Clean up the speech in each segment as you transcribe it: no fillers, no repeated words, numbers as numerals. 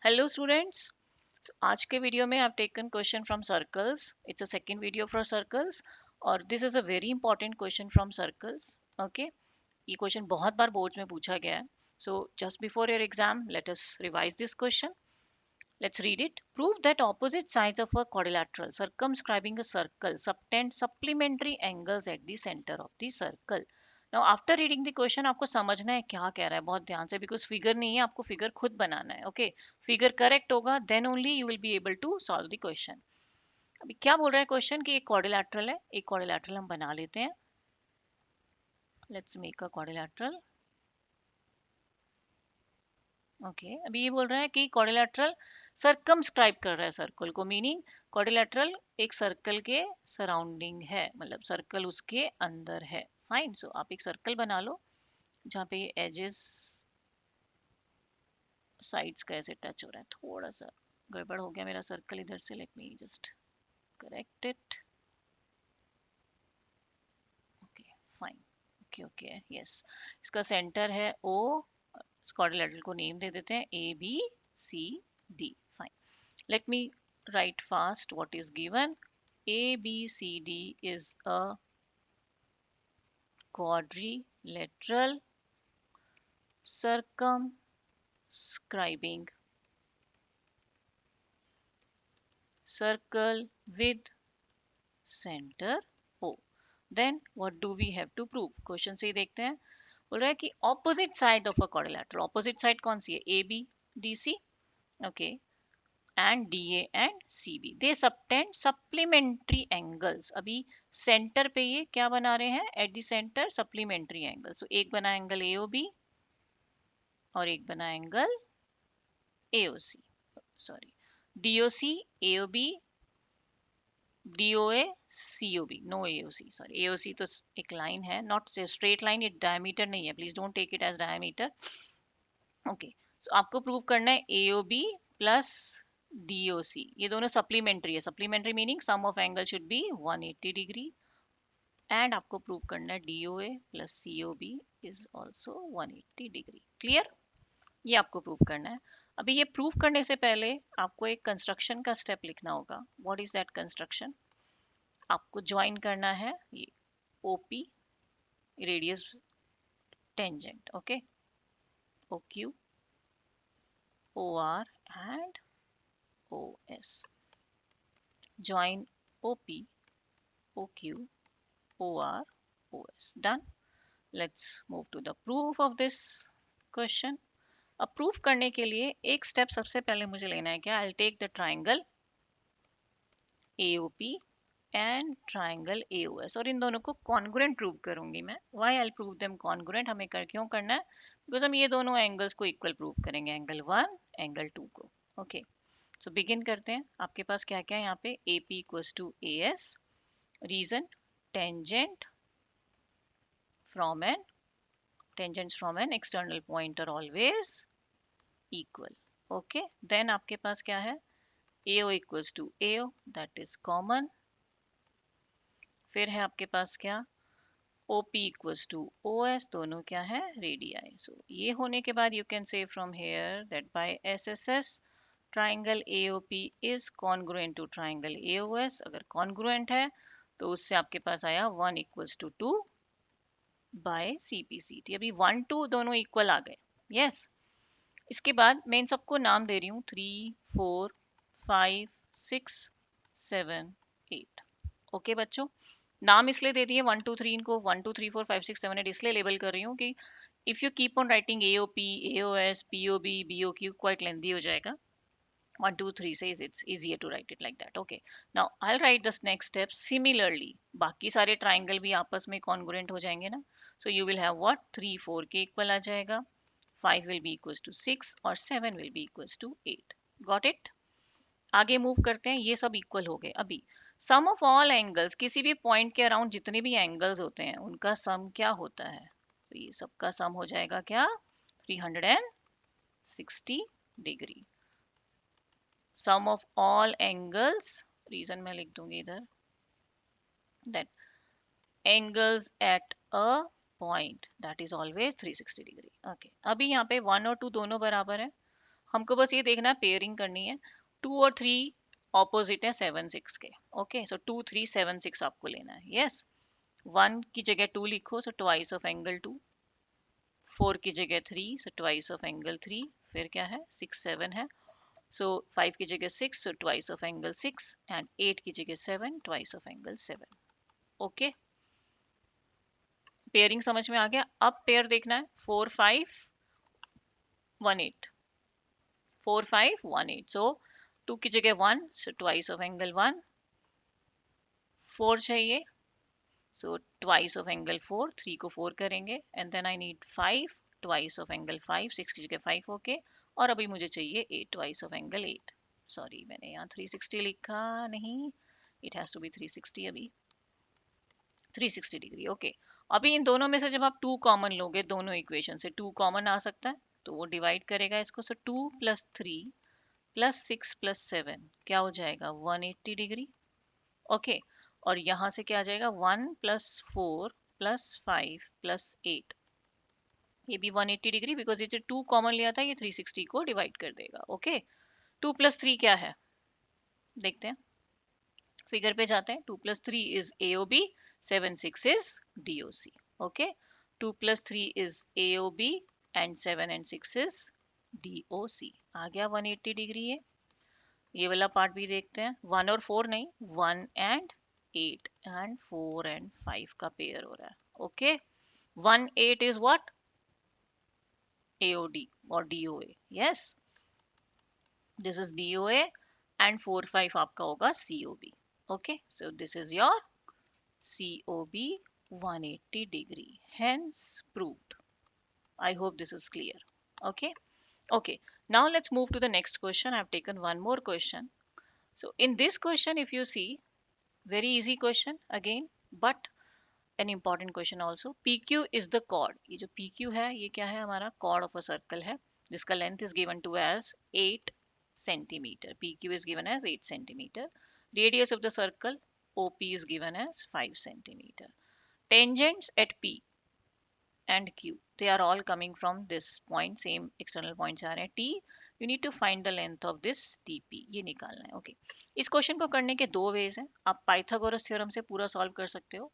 Hello students. आज के video में I taken question from circles. It's a second video for circles और this is a very important question from circles. Okay, ये question बहुत बार board में पूछा गया है। So just before your exam let us revise this question. Let's read it. Prove that opposite sides of a quadrilateral circumscribing a circle subtend supplementary angles at the center of the circle. Now after reading the question आपको समझना है क्या कह रहा है बहुत ध्यान से, because फिगर नहीं है, आपको फिगर खुद बनाना है. ओके, फिगर करेक्ट होगा then only you will be able to solve the question. अभी क्या बोल रहा है क्वेश्चन कि एक क्वाड्रिलैटरल है. एक क्वाड्रिलैटरल हम बना लेते हैं. Let's make a quadrilateral. Okay, अभी ये बोल रहा है कि क्वाड्रिलैटरल सर्कमस्क्राइब कर रहा है सर्कल को, मीनिंग क्वाड्रिलैटरल एक सर्कल के सराउंडिंग है, मतलब सर्कल उसके अंदर है. फाइन. सो आप एक सर्कल बना लो जहाँ पे ये एजेस साइड्स का ऐसे टच हो रहा है. थोड़ा सा गड़बड़ हो गया मेरा सर्कल इधर से. Let me just correct it. Okay fine. Okay okay yes. इसका सेंटर है ओ. क्वाड्रिलैटरल को नेम दे देते हैं A B C D. Fine. Let me write fast what is given. ABCD is a quadrilateral circumscribing circle with center O. Then what do we have to prove? Question से ही देखते हैं. बोल रहा है कि opposite side of a quadrilateral. Opposite side कौन सी है? A B D C. Okay, and DA and CB they subtend supplementary angles. अभी सेंटर पे ये क्या बना रहे हैं? At the centre supplementary angle. So एक बना एंगल AOB और एक बना angle AOC. Sorry, DOC AOB DOA COB. No AOC. Sorry, AOC तो एक लाइन है, नॉट स्ट्रेट लाइन. ये डायमीटर नहीं है, please don't take it as diameter. Okay, so आपको प्रूव करना है AOB प्लस DOC ये दोनों सप्लीमेंट्री है. Supplementary meaning sum of angle should be 180 degree. And आपको प्रूव करना है DOA plus COB is also 180 degree. Clear? ये आपको प्रूव करना है. अभी ये प्रूव करने से पहले आपको एक कंस्ट्रक्शन का स्टेप लिखना होगा. What is that construction? आपको ज्वाइन करना है ये OP radius tangent. Okay, OQ OR and OS. Join OP OQ OR OS. Done. Let's move to the proof of this question. अब प्रूफ करने के लिए एक स्टेप सबसे पहले मुझे लेना है क्या? I take the triangle AOP and triangle AOS और इन दोनों को कॉन्ग्रुएंट प्रूव करूंगी मैं. Why I prove them congruent? हमें कर क्यों करना है? बिकॉज हम ये दोनों एंगल्स को इक्वल प्रूव करेंगे, एंगल 1 एंगल 2 को. ओके, सो बिगिन करते हैं. आपके पास क्या क्या है यहाँ पे? AP equals to AS. Reason, tangent from an tangents from an external point are always equal. Okay, then आपके पास क्या है? AO equals to AO, that is common. फिर है आपके पास क्या? OP equals to OS, दोनों क्या है? रेडियाई. So ये होने के बाद you can say from here that by SSS triangle AOP is congruent to triangle AOS. अगर congruent है तो उससे आपके पास आया 1 equals to 2 बाय CPCT. अभी 1 2 दोनों इक्वल आ गए. यस. इसके बाद मैं इन सबको नाम दे रही हूँ 3 4 5 6 7 8. ओके बच्चों, नाम इसलिए दे दिए 1 2 3 इनको 1 2 3 4 5 6 7 8 इसलिए लेबल कर रही हूँ कि if you keep on writing AOP AOS POB BOQ quite lengthy हो जाएगा. 1 2 3 says it's easier to write it like that. Okay, now I'll write this next step similarly. बाकी सारे ट्राइंगल भी आपस में कॉन्ग्रुएंट हो जाएंगे ना. So you will have what? 3 4 के इक्वल आ जाएगा, 5 will be equals to 6 और 7 will be equals to 8. Got it? आगे मूव करते हैं. ये सब इक्वल हो गए. अभी सम ऑफ ऑल एंगल्स, किसी भी पॉइंट के अराउंड जितने भी एंगल्स होते हैं उनका सम क्या होता है? तो ये सबका सम हो जाएगा क्या? 360 degree. sum of all angles, reason मैं लिख दूंगी इधर, that angles at a point that is always 360 degree. Okay, अभी यहाँ पे 1 और 2 दोनों बराबर है. हमको बस ये देखना है, पेयरिंग करनी है। 2 और 3 ऑपोजिट है 7 6 के। ओके, सो 2 3 7 6 आपको लेना है। यस, 1 की जगह 2 लिखो, सो ट्वाइस ऑफ एंगल 2। 4 की जगह 3, सो ट्वाइस ऑफ एंगल 3। फिर क्या है, 6 7 है, सो 5 की जगह 6, so twice of angle 6। And 8 की जगह 7, twice of angle 7। Okay, pairing समझ में आ गया। अब पेयर देखना है, 4 5 1 8। 4 5 1 8, सो 2 की जगह 1, सो ट्वाइस ऑफ एंगल 1। 4 चाहिए, सो ट्वाइस ऑफ एंगल 4, 3 को 4 करेंगे। And then I need 5, twice of angle 5, 6 की जगह 5 ओके। और अभी मुझे चाहिए 8, ट्वाइस ऑफ एंगल 8। सॉरी, मैंने यहाँ 360 लिखा नहीं, इट हैज टू बी 360। अभी 360 डिग्री। ओके, अभी इन दोनों में से जब आप 2 कॉमन लोगे, दोनों इक्वेशन से 2 कॉमन आ सकता है, तो वो डिवाइड करेगा इसको। सो 2 + 3 + 6 + 7 क्या हो जाएगा, 180 डिग्री। ओके, और यहाँ से क्या आ जाएगा, 1 + 4 + 5 + 8, ये भी 180 डिग्री, बिकॉज ये जो 2 कॉमन लिया था ये 360 को डिवाइड कर देगा। ओके, 2 + 3 क्या है, देखते हैं, फिगर पे जाते हैं। 2 + 3 is AOB, 7 6 is DOC। Okay, 2 + 3 is AOB and 7 and 6 is DOC। आ गया 180 डिग्री। ये वाला पार्ट भी देखते हैं। 1 और 4 नहीं, 1 and 8 and 4 and 5 का पेयर हो रहा है। Okay, 1 8 is what, AOD or DOA। yes, this is DOA and 4 5 आपका होगा COB। okay, so this is your COB 180 degree, hence proved। I hope this is clear। okay, okay, now let's move to the next question। I've taken one more question। So in this question, if you see, very easy question again, but an important question also। PQ is the chord। ये जो PQ है ये क्या है, हमारा chord of a circle है, जिसका length is given to as 8 centimeter। PQ is given as 8 centimeter। Radius of the circle OP is given as 5 centimeter। Tangents at P and Q, they are all coming from this point, same external points आ रहे हैं। T, you need to find the length of this TP, ये निकालना है। Okay, इस question को करने के 2 veg हैं। आप पाइथागोरस थ्योरम से पूरा सॉल्व कर सकते हो,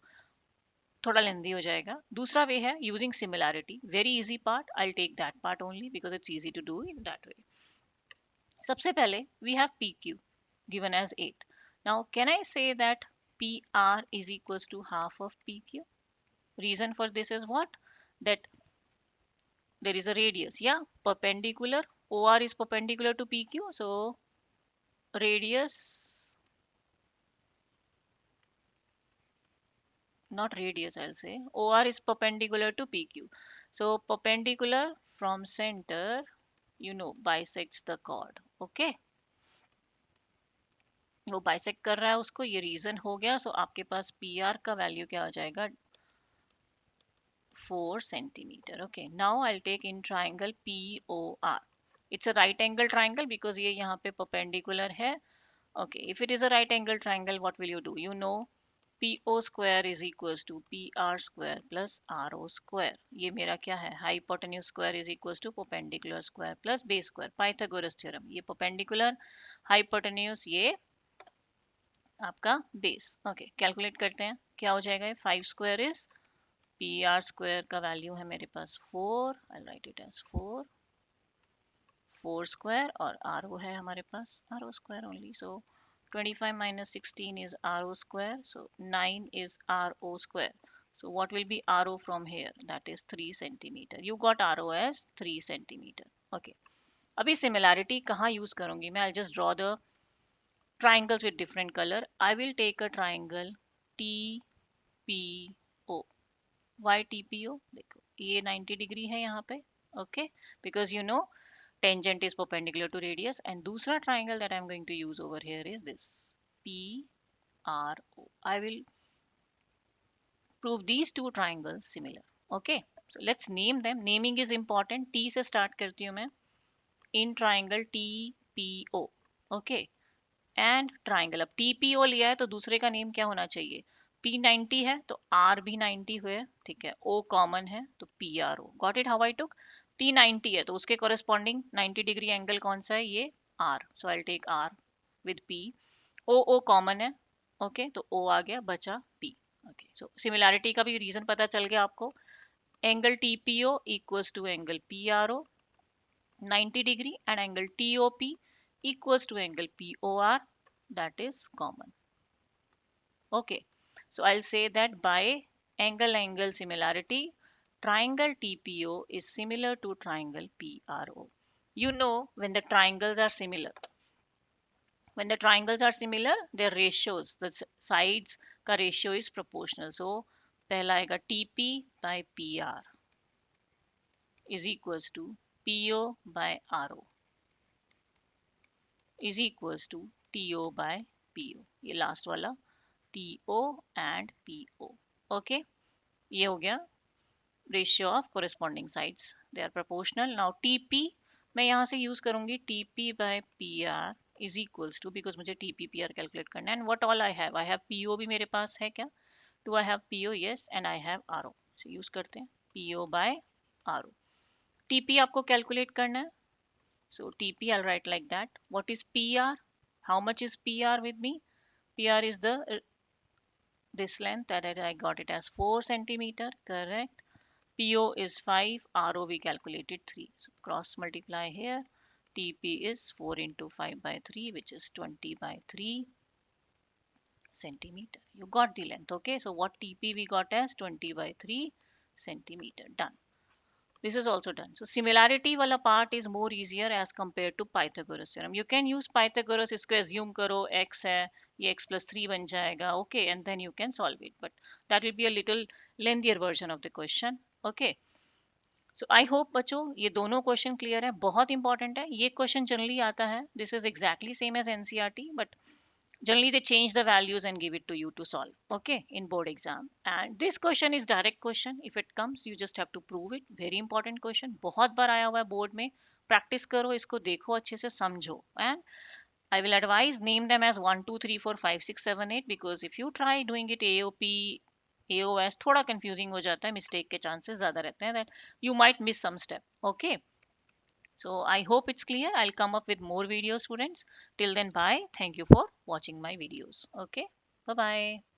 थोड़ा लेंदी हो जाएगा। दूसरा वे है using similarity, very easy part, I take that part only because it's easy to do in that way. सबसे पहले we have PQ given as 8। now can I say that PR is equals to half of PQ? Reason for this is what, that there is a radius, yeah, perpendicular, OR is perpendicular to PQ, so radius, not radius, I'll say OR is perpendicular to PQ, so perpendicular from center, you know, bisects the chord। okay, वो bisect कर रहा है उसको, ये reason हो गया। सो आपके पास PR का वैल्यू क्या हो जाएगा, 4 centimeter। okay, now I'll take in triangle POR। it's a right angle triangle because ये यहाँ पे perpendicular है। okay, if it is a right angle triangle, what will you do, you know, PO square is equals to PR square plus RO square। ये मेरा क्या है, hypotenuse square is equals to perpendicular square plus base square, Pythagoras theorem। ये perpendicular, hypotenuse ये आपका base. Okay, calculate करते हैं क्या हो जाएगा। 5 स्क्वायर इज, PR स्क्वायर का वैल्यू है मेरे पास 4, आई राइट इट एज 4, 4 स्क्वायर, और RO है हमारे पास RO square only. So 25 minus 16 is RO square, so 9 is RO square। so what will be RO from here, that is 3 centimeter। you got RO as 3 centimeter। okay, अभी similarity कहाँ use करूंगी मैं, I'll just draw the triangles with different color। I will take a triangle TPO। why TPO, देखो ये 90 degree है यहाँ पे। okay, because you know tangent is perpendicular to radius। and दूसरा triangle that I'm going to use over here is this PRO। I will prove these two triangles similar। okay, so let's name them। naming is important। T से start करती हूँ मैं, in triangle TPO। okay, and triangle. अब TPO लिया है तो दूसरे का नेम क्या होना चाहिए, P 90 है तो R भी 90 हुए, ठीक है, O कॉमन है तो PRO। Got it how I took, P 90 है तो उसके corresponding 90 डिग्री एंगल कौन सा है, ये R. So I'll take R with P. O common है, ओके तो O आ गया, बचा P. ओके सो सिमिलैरिटी का भी रीजन पता चल गया आपको. Angle TPO equals to angle PRO 90 degree and angle TOP equals to angle POR, that is common. Okay, so I'll say that by angle similarity, triangle TPO is similar to triangle PRO. You know, when the triangles are similar, their ratios, the sides का ratio is proportional. So पहला आएगा TP by PR is equals to PO by RO is equals to TO by PO. ये last वाला TO and PO. Okay, ये हो गया ratio of corresponding sides, they are proportional. Now TP मैं यहाँ से यूज करूंगी TP by PR is equals to, because मुझे TP PR कैलकुलेट करना है. And what all I have PO भी मेरे पास है क्या? Do I have PO? Yes. And I have RO. So use करते हैं PO by RO. TP आपको कैलकुलेट करना है. So TP I'll write like that. What is PR? How much is PR with me? PR is the this length that I got it as 4 centimeter, correct? PO is 5, RO we calculated 3. So cross multiply here. TP is 4 into 5 by 3, which is 20 by 3 centimeter. You got the length, okay? So what TP we got as 20 by 3 centimeter. Done. This is also done. So similarity wala part is more easier as compared to Pythagoras theorem. You can use Pythagoras, इसको assume करो x है, ये x plus 3 बन जाएगा, okay, and then you can solve it. But that will be a little lengthier version of the question, okay. So I hope बच्चों ये दोनों question clear है, बहुत important है. ये question generally आता है. This is exactly same as NCERT, but generally they change the values and give it to you to solve, okay, in board exam. And this question is direct question. If it comes you just have to prove it. Very important question, बहुत बार आया हुआ है board में. Practice करो इसको, देखो अच्छे से समझो. And I will advise name them as 1 2 3 4 5 6 7 8, because if you try doing it AOP AOS थोड़ा confusing हो जाता है, mistake के chances ज़्यादा रहते हैं, that you might miss some step, okay. So I hope it's clear. I'll come up with more videos, students. Till then, bye. Thank you for watching my videos. Okay. Bye-bye.